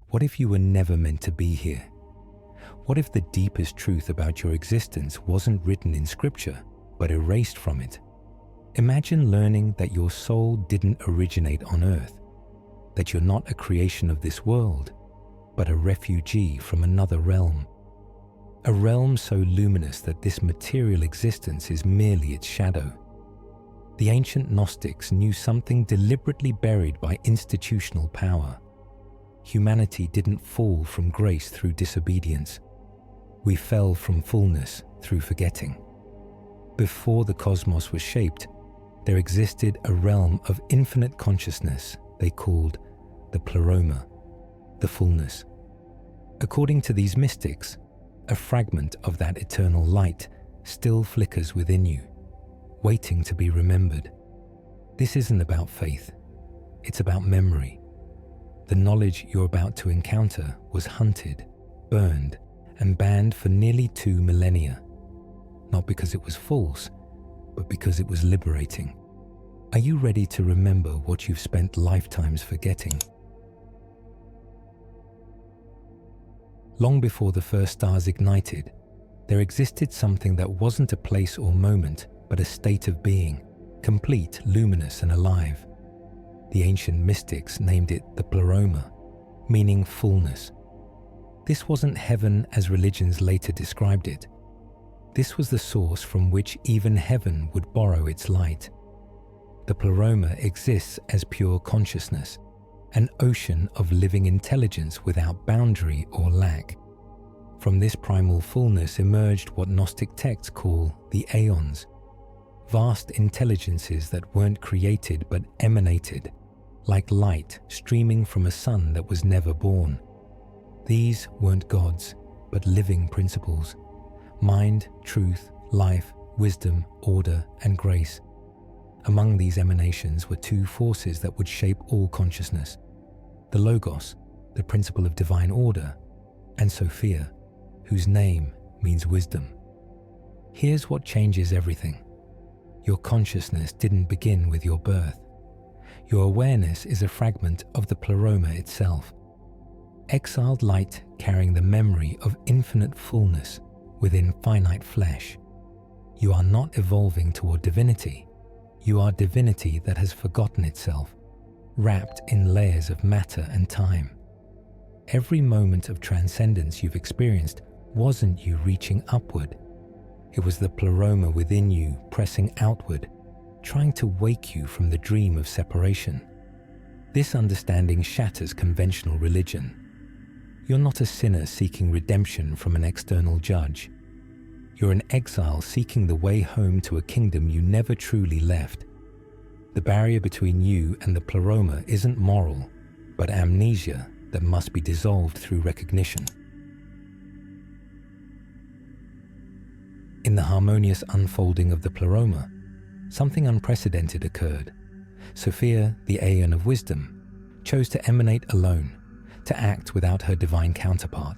What if you were never meant to be here? What if the deepest truth about your existence wasn't written in scripture, but erased from it? Imagine learning that your soul didn't originate on earth, that you're not a creation of this world, but a refugee from another realm. A realm so luminous that this material existence is merely its shadow. The ancient Gnostics knew something deliberately buried by institutional power. Humanity didn't fall from grace through disobedience. We fell from fullness through forgetting. Before the cosmos was shaped, there existed a realm of infinite consciousness they called the Pleroma, the fullness. According to these mystics, a fragment of that eternal light still flickers within you, waiting to be remembered. This isn't about faith, it's about memory. The knowledge you're about to encounter was hunted, burned, and banned for nearly 2 millennia. Not because it was false, but because it was liberating. Are you ready to remember what you've spent lifetimes forgetting? Long before the first stars ignited, there existed something that wasn't a place or moment, but a state of being, complete, luminous, and alive. The ancient mystics named it the Pleroma, meaning fullness. This wasn't heaven as religions later described it. This was the source from which even heaven would borrow its light. The Pleroma exists as pure consciousness, an ocean of living intelligence without boundary or lack. From this primal fullness emerged what Gnostic texts call the aeons, vast intelligences that weren't created but emanated, like light streaming from a sun that was never born. These weren't gods, but living principles: mind, truth, life, wisdom, order, and grace. Among these emanations were 2 forces that would shape all consciousness: the Logos, the principle of divine order, and Sophia, whose name means wisdom. Here's what changes everything. Your consciousness didn't begin with your birth. Your awareness is a fragment of the Pleroma itself. Exiled light carrying the memory of infinite fullness within finite flesh. You are not evolving toward divinity. You are divinity that has forgotten itself, wrapped in layers of matter and time. Every moment of transcendence you've experienced wasn't you reaching upward. It was the Pleroma within you pressing outward, trying to wake you from the dream of separation. This understanding shatters conventional religion. You're not a sinner seeking redemption from an external judge. You're an exile seeking the way home to a kingdom you never truly left. The barrier between you and the Pleroma isn't moral, but amnesia that must be dissolved through recognition. In the harmonious unfolding of the Pleroma, something unprecedented occurred. Sophia, the Aeon of Wisdom, chose to emanate alone, to act without her divine counterpart.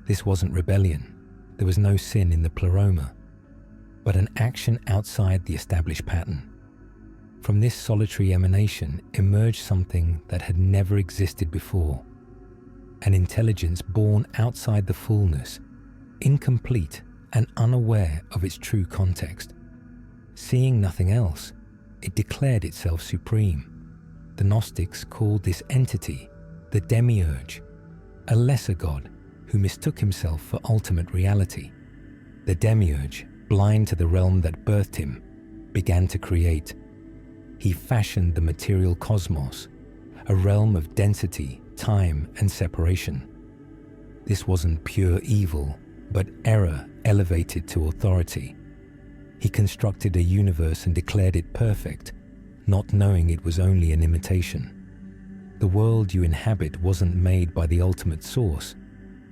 This wasn't rebellion. There was no sin in the Pleroma, but an action outside the established pattern. From this solitary emanation emerged something that had never existed before, an intelligence born outside the fullness, incomplete and unaware of its true context. Seeing nothing else, it declared itself supreme. The Gnostics called this entity the demiurge, a lesser god who mistook himself for ultimate reality. The demiurge, blind to the realm that birthed him, began to create. He fashioned the material cosmos, a realm of density, time, and separation. This wasn't pure evil, but error elevated to authority. He constructed a universe and declared it perfect, not knowing it was only an imitation. The world you inhabit wasn't made by the ultimate source,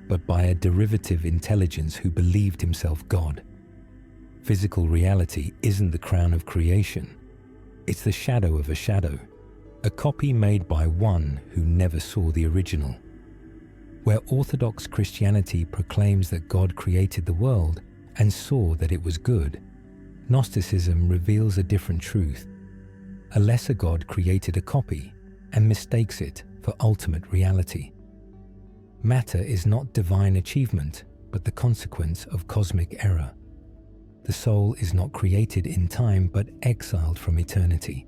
but by a derivative intelligence who believed himself God. Physical reality isn't the crown of creation. It's the shadow of a shadow, a copy made by one who never saw the original. Where Orthodox Christianity proclaims that God created the world and saw that it was good, Gnosticism reveals a different truth. A lesser God created a copy and mistakes it for ultimate reality. Matter is not divine achievement, but the consequence of cosmic error. The soul is not created in time, but exiled from eternity.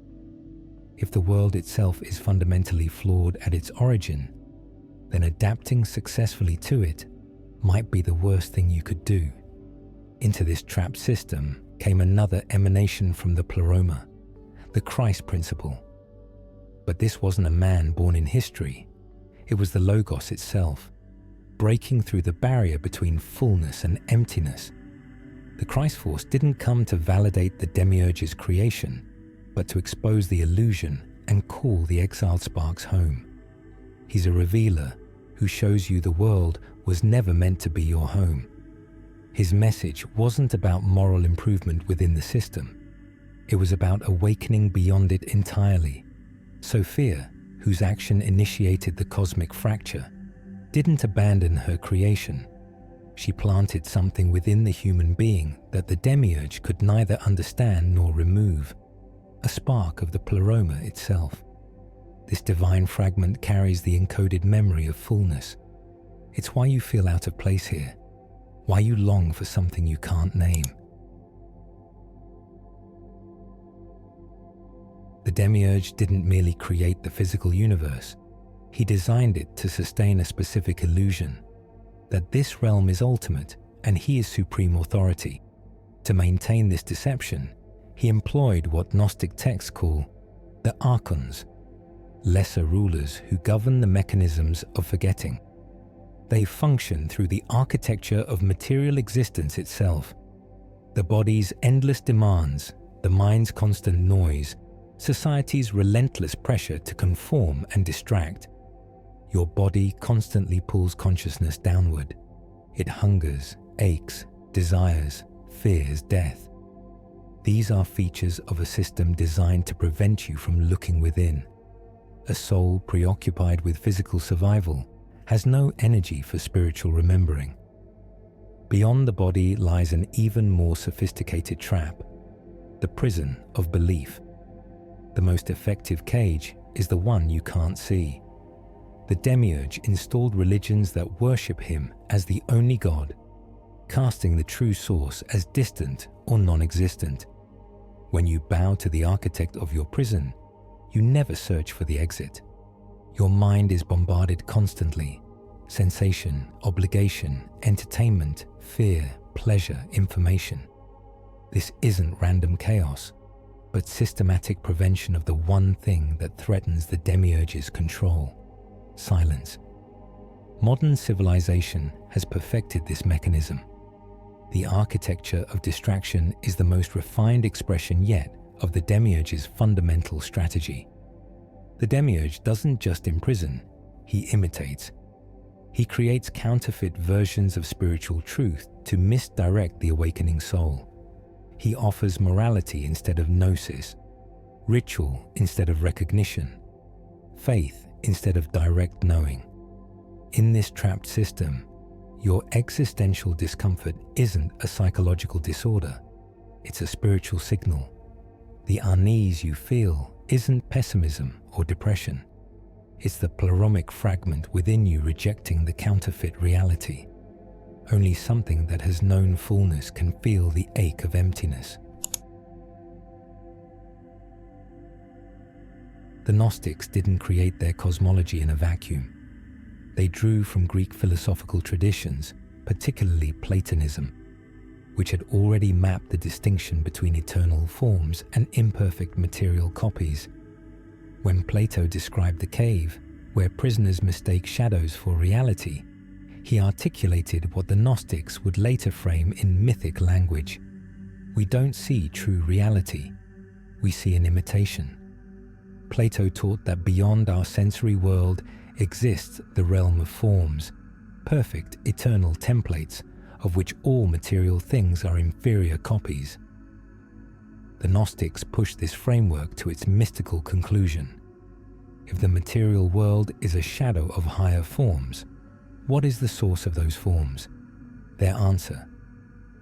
If the world itself is fundamentally flawed at its origin, then adapting successfully to it might be the worst thing you could do. Into this trapped system came another emanation from the Pleroma, the Christ principle. But this wasn't a man born in history. It was the Logos itself, breaking through the barrier between fullness and emptiness. The Christ force didn't come to validate the demiurge's creation, but to expose the illusion and call the exiled sparks home. He's a revealer who shows you the world was never meant to be your home. His message wasn't about moral improvement within the system. It was about awakening beyond it entirely. Sophia, whose action initiated the cosmic fracture, didn't abandon her creation. She planted something within the human being that the demiurge could neither understand nor remove, a spark of the Pleroma itself. This divine fragment carries the encoded memory of fullness. It's why you feel out of place here, why you long for something you can't name. The demiurge didn't merely create the physical universe. He designed it to sustain a specific illusion, that this realm is ultimate and he is supreme authority. To maintain this deception, he employed what Gnostic texts call the archons, lesser rulers who govern the mechanisms of forgetting. They function through the architecture of material existence itself. The body's endless demands, the mind's constant noise, society's relentless pressure to conform and distract. Your body constantly pulls consciousness downward. It hungers, aches, desires, fears death. These are features of a system designed to prevent you from looking within. A soul preoccupied with physical survival has no energy for spiritual remembering. Beyond the body lies an even more sophisticated trap, the prison of belief. The most effective cage is the one you can't see. The demiurge installed religions that worship him as the only God, casting the true source as distant or non-existent. When you bow to the architect of your prison, you never search for the exit. Your mind is bombarded constantly. Sensation, obligation, entertainment, fear, pleasure, information. This isn't random chaos, but systematic prevention of the one thing that threatens the demiurge's control: silence. Modern civilization has perfected this mechanism. The architecture of distraction is the most refined expression yet of the demiurge's fundamental strategy. The demiurge doesn't just imprison, he imitates. He creates counterfeit versions of spiritual truth to misdirect the awakening soul. He offers morality instead of gnosis, ritual instead of recognition, faith instead of direct knowing. In this trapped system, your existential discomfort isn't a psychological disorder, it's a spiritual signal. The unease you feel isn't pessimism or depression. It's the pleromic fragment within you rejecting the counterfeit reality. Only something that has known fullness can feel the ache of emptiness. The Gnostics didn't create their cosmology in a vacuum. They drew from Greek philosophical traditions, particularly Platonism, which had already mapped the distinction between eternal forms and imperfect material copies. When Plato described the cave, where prisoners mistake shadows for reality, he articulated what the Gnostics would later frame in mythic language. We don't see true reality, we see an imitation. Plato taught that beyond our sensory world exists the realm of forms, perfect eternal templates of which all material things are inferior copies. The Gnostics pushed this framework to its mystical conclusion. If the material world is a shadow of higher forms, what is the source of those forms? Their answer: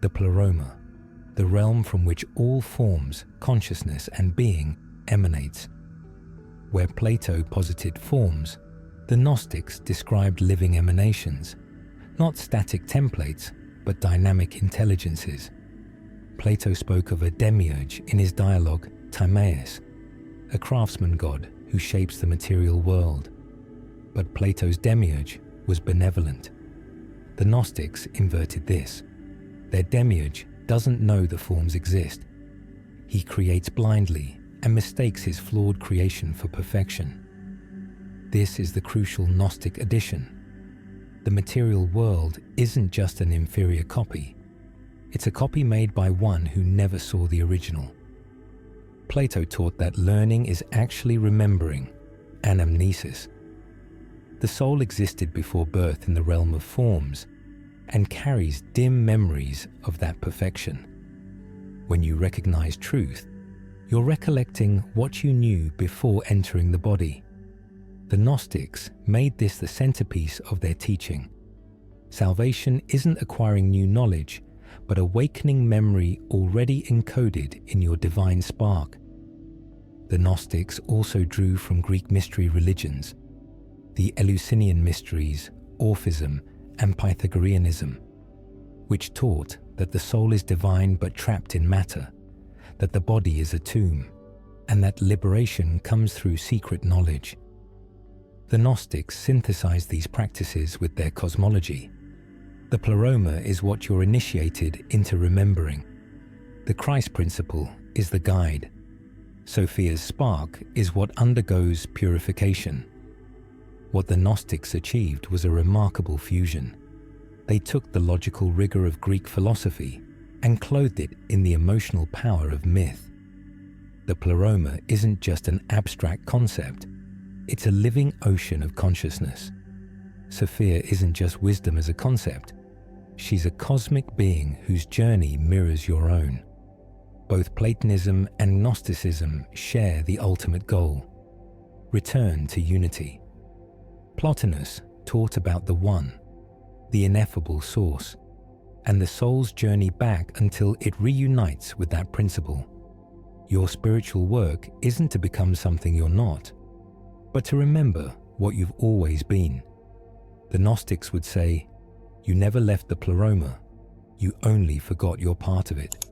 the Pleroma, the realm from which all forms, consciousness, and being emanates. Where Plato posited forms, The Gnostics described living emanations, not static templates, but dynamic intelligences. Plato spoke of a demiurge in his dialogue Timaeus, a craftsman god who shapes the material world. But Plato's demiurge was benevolent. The Gnostics inverted this. Their demiurge doesn't know the forms exist. He creates blindly and mistakes his flawed creation for perfection. This is the crucial Gnostic addition. The material world isn't just an inferior copy. It's a copy made by one who never saw the original. Plato taught that learning is actually remembering, anamnesis. The soul existed before birth in the realm of forms and carries dim memories of that perfection. When you recognize truth, you're recollecting what you knew before entering the body. The Gnostics made this the centerpiece of their teaching. Salvation isn't acquiring new knowledge, but awakening memory already encoded in your divine spark. The Gnostics also drew from Greek mystery religions, the Eleusinian mysteries, Orphism, and Pythagoreanism, which taught that the soul is divine but trapped in matter, that the body is a tomb, and that liberation comes through secret knowledge. The Gnostics synthesized these practices with their cosmology. The Pleroma is what you're initiated into remembering. The Christ principle is the guide. Sophia's spark is what undergoes purification. What the Gnostics achieved was a remarkable fusion. They took the logical rigor of Greek philosophy and clothed it in the emotional power of myth. The Pleroma isn't just an abstract concept. It's a living ocean of consciousness. Sophia isn't just wisdom as a concept. She's a cosmic being whose journey mirrors your own. Both Platonism and Gnosticism share the ultimate goal: return to unity. Plotinus taught about the One, the ineffable source, and the soul's journey back until it reunites with that principle. Your spiritual work isn't to become something you're not, but to remember what you've always been. The Gnostics would say, you never left the Pleroma, you only forgot your part of it.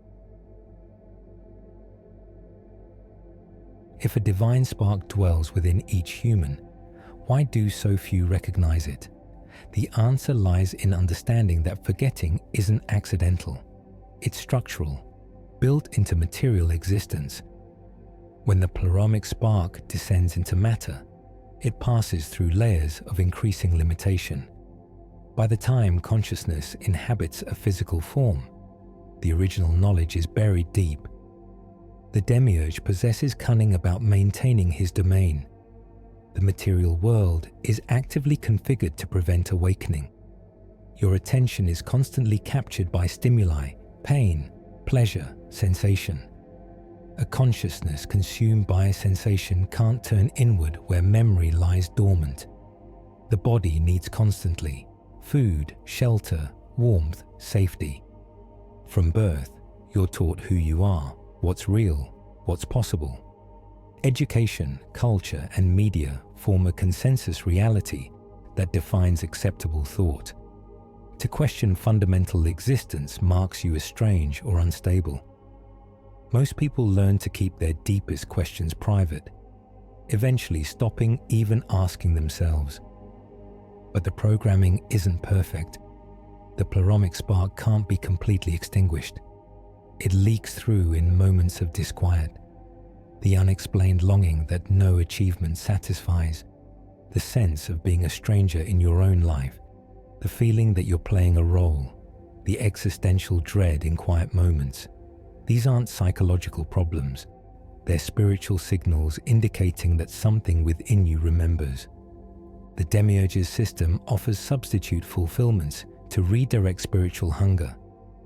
If a divine spark dwells within each human, why do so few recognize it? The answer lies in understanding that forgetting isn't accidental. It's structural, built into material existence. When the pleromic spark descends into matter, it passes through layers of increasing limitation. By the time consciousness inhabits a physical form, the original knowledge is buried deep. The demiurge possesses cunning about maintaining his domain. The material world is actively configured to prevent awakening. Your attention is constantly captured by stimuli, pain, pleasure, sensation. A consciousness consumed by a sensation can't turn inward where memory lies dormant. The body needs constantly food, shelter, warmth, safety. From birth, you're taught who you are, what's real, what's possible. Education, culture, and media form a consensus reality that defines acceptable thought. To question fundamental existence marks you as strange or unstable. Most people learn to keep their deepest questions private, eventually stopping even asking themselves. But the programming isn't perfect. The pleromic spark can't be completely extinguished. It leaks through in moments of disquiet. The unexplained longing that no achievement satisfies, the sense of being a stranger in your own life, the feeling that you're playing a role, the existential dread in quiet moments. These aren't psychological problems. They're spiritual signals indicating that something within you remembers. The demiurge's system offers substitute fulfillments to redirect spiritual hunger: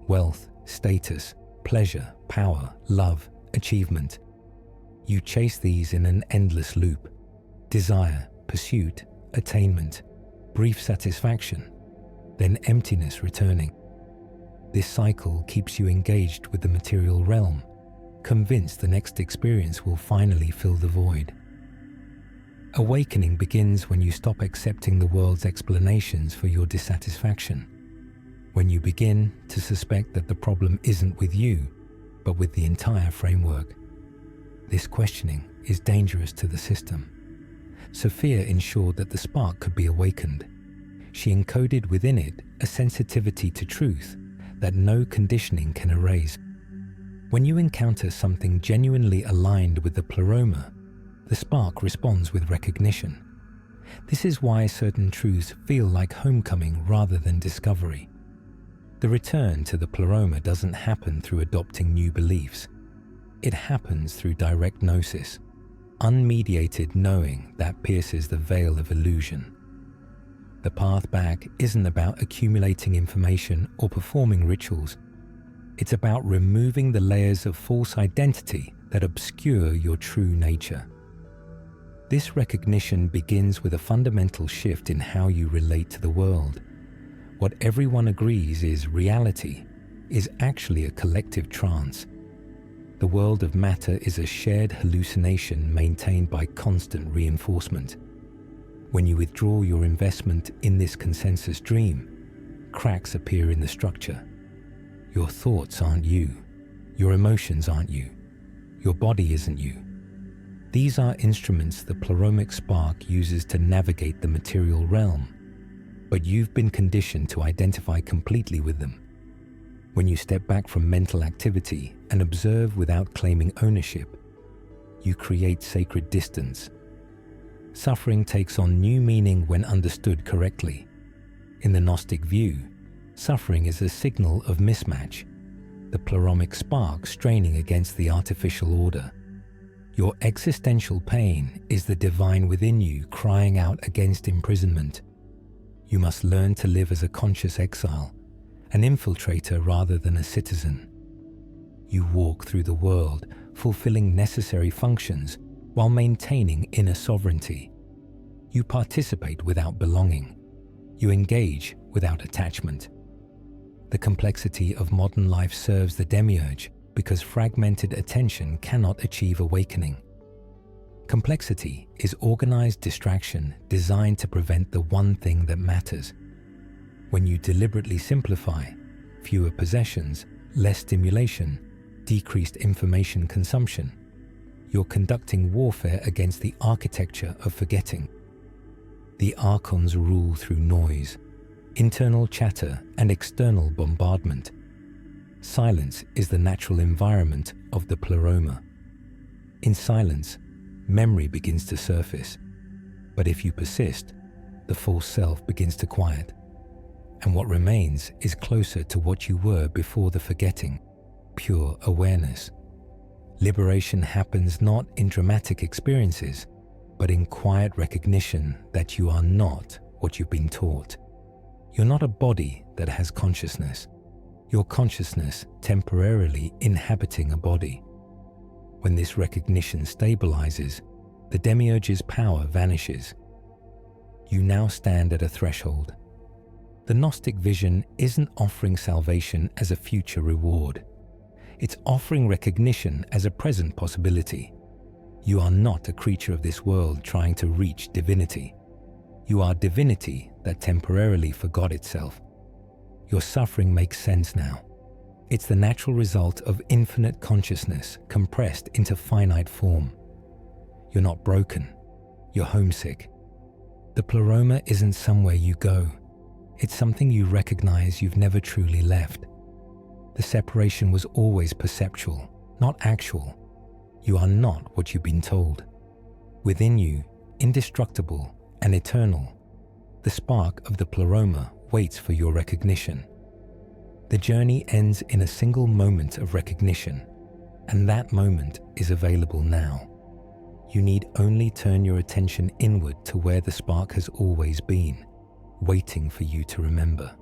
wealth, status, pleasure, power, love, achievement. You chase these in an endless loop: desire, pursuit, attainment, brief satisfaction, then emptiness returning. This cycle keeps you engaged with the material realm, convinced the next experience will finally fill the void. Awakening begins when you stop accepting the world's explanations for your dissatisfaction, when you begin to suspect that the problem isn't with you, but with the entire framework. This questioning is dangerous to the system. Sophia ensured that the spark could be awakened. She encoded within it a sensitivity to truth that no conditioning can erase. When you encounter something genuinely aligned with the Pleroma, the spark responds with recognition. This is why certain truths feel like homecoming rather than discovery. The return to the Pleroma doesn't happen through adopting new beliefs. It happens through direct gnosis, unmediated knowing that pierces the veil of illusion. The path back isn't about accumulating information or performing rituals. It's about removing the layers of false identity that obscure your true nature. This recognition begins with a fundamental shift in how you relate to the world. What everyone agrees is reality is actually a collective trance. The world of matter is a shared hallucination maintained by constant reinforcement. When you withdraw your investment in this consensus dream, cracks appear in the structure. Your thoughts aren't you. Your emotions aren't you. Your body isn't you. These are instruments the Pleromic spark uses to navigate the material realm, but you've been conditioned to identify completely with them. When you step back from mental activity and observe without claiming ownership, you create sacred distance. Suffering takes on new meaning when understood correctly. In the Gnostic view, suffering is a signal of mismatch, the Pleromic spark straining against the artificial order. Your existential pain is the divine within you crying out against imprisonment. You must learn to live as a conscious exile, an infiltrator rather than a citizen. You walk through the world, fulfilling necessary functions while maintaining inner sovereignty. You participate without belonging. You engage without attachment. The complexity of modern life serves the demiurge because fragmented attention cannot achieve awakening. Complexity is organized distraction designed to prevent the one thing that matters. When you deliberately simplify, fewer possessions, less stimulation, decreased information consumption, you're conducting warfare against the architecture of forgetting. The archons rule through noise, internal chatter, and external bombardment. Silence is the natural environment of the Pleroma. In silence, memory begins to surface. But if you persist, the false self begins to quiet. And what remains is closer to what you were before the forgetting, pure awareness. Liberation happens not in dramatic experiences, but in quiet recognition that you are not what you've been taught. You're not a body that has consciousness. Your consciousness temporarily inhabiting a body. When this recognition stabilizes, the demiurge's power vanishes. You now stand at a threshold. The Gnostic vision isn't offering salvation as a future reward. It's offering recognition as a present possibility. You are not a creature of this world trying to reach divinity. You are divinity that temporarily forgot itself. Your suffering makes sense now. It's the natural result of infinite consciousness compressed into finite form. You're not broken. You're homesick. The Pleroma isn't somewhere you go. It's something you recognize you've never truly left. The separation was always perceptual, not actual. You are not what you've been told. Within you, indestructible and eternal, the spark of the Pleroma waits for your recognition. The journey ends in a single moment of recognition, and that moment is available now. You need only turn your attention inward to where the spark has always been, waiting for you to remember.